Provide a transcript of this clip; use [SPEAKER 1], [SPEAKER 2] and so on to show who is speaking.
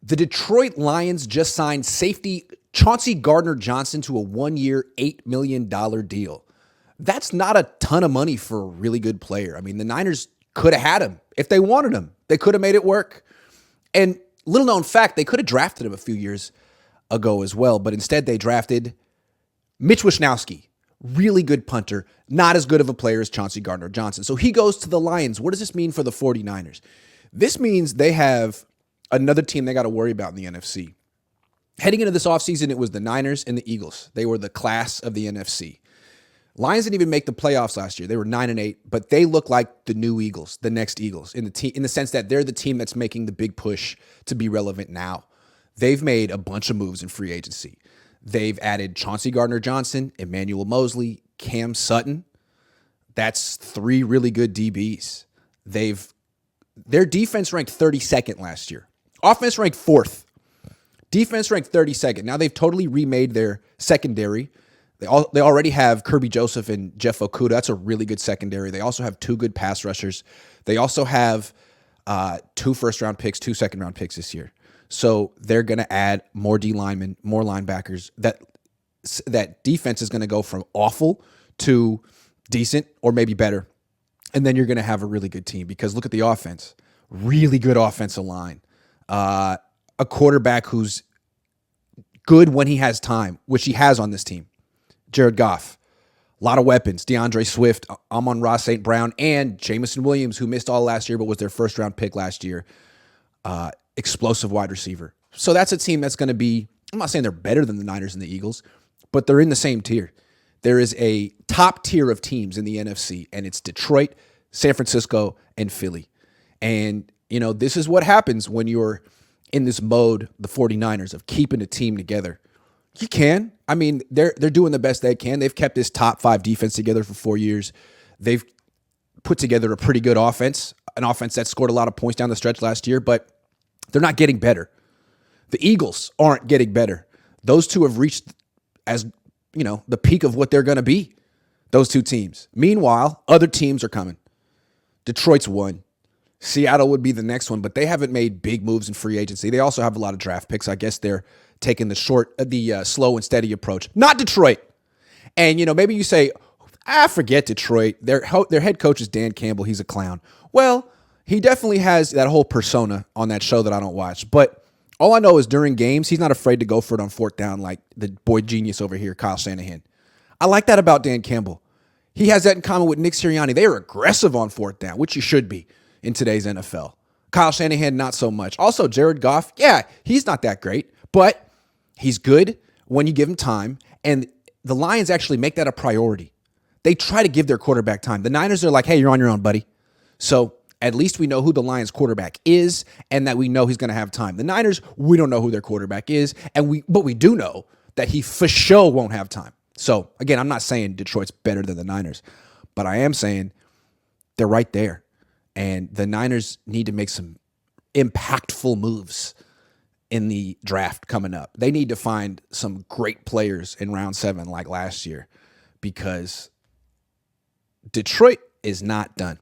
[SPEAKER 1] The Detroit Lions just signed safety Chauncey Gardner-Johnson to a 1-year, $8 million deal. That's not a ton of money for a really good player. I mean, the Niners could have had him if they wanted him. They could have made it work. And little known fact, they could have drafted him a few years ago as well, but instead they drafted Mitch Wishnowsky, really good punter, not as good of a player as Chauncey Gardner-Johnson. So he goes to the Lions. What does this mean for the 49ers? This means they have another team they got to worry about in the NFC. Heading into this offseason, it was the Niners and the Eagles. They were the class of the NFC. Lions didn't even make the playoffs last year. They were 9-8, but they look like the new Eagles, the next Eagles, in the sense that they're the team that's making the big push to be relevant now. They've made a bunch of moves in free agency. They've added Chauncey Gardner-Johnson, Emmanuel Mosley, Cam Sutton. That's 3 really good DBs. Their defense ranked 32nd last year. Offense ranked 4th. Defense ranked 32nd. Now they've totally remade their secondary. They already have Kirby Joseph and Jeff Okuda. That's a really good secondary. They also have 2 good pass rushers. They also have 2 first-round picks, 2 second-round picks this year. So they're going to add more D linemen, more linebackers. That defense is going to go from awful to decent or maybe better. And then you're going to have a really good team because look at the offense. Really good offensive line. A quarterback who's good when he has time, which he has on this team. Jared Goff. A lot of weapons. DeAndre Swift, Amon-Ra St. Brown, and Jamison Williams, who missed all last year but was their first-round pick last year. Explosive wide receiver. So that's a team that's going to be, I'm not saying they're better than the Niners and the Eagles, but they're in the same tier. There is a top tier of teams in the NFC, and it's Detroit, San Francisco, and Philly. And, this is what happens when you're in this mode, the 49ers, of keeping a team together. You can. I mean, they're doing the best they can. They've kept this top 5 defense together for 4 years. They've put together a pretty good offense, an offense that scored a lot of points down the stretch last year, but they're not getting better. The Eagles aren't getting better. Those two have reached, as the peak of what they're going to be, those 2 teams. Meanwhile, other teams are coming. Detroit's one. Seattle would be the next one, but they haven't made big moves in free agency. They also have a lot of draft picks. I guess they're taking the slow and steady approach. Not Detroit. And, maybe you say, forget Detroit. Their head coach is Dan Campbell. He's a clown. Well, he definitely has that whole persona on that show that I don't watch. But all I know is during games, he's not afraid to go for it on 4th down like the boy genius over here, Kyle Shanahan. I like that about Dan Campbell. He has that in common with Nick Sirianni. They are aggressive on 4th down, which you should be in today's NFL. Kyle Shanahan, not so much. Also, Jared Goff, he's not that great, but he's good when you give him time. And the Lions actually make that a priority. They try to give their quarterback time. The Niners are like, hey, you're on your own, buddy. So at least we know who the Lions quarterback is and that we know he's going to have time. The Niners, we don't know who their quarterback is, but we do know that he for sure won't have time. So again, I'm not saying Detroit's better than the Niners, but I am saying they're right there. And the Niners need to make some impactful moves in the draft coming up. They need to find some great players in round 7 like last year because Detroit is not done.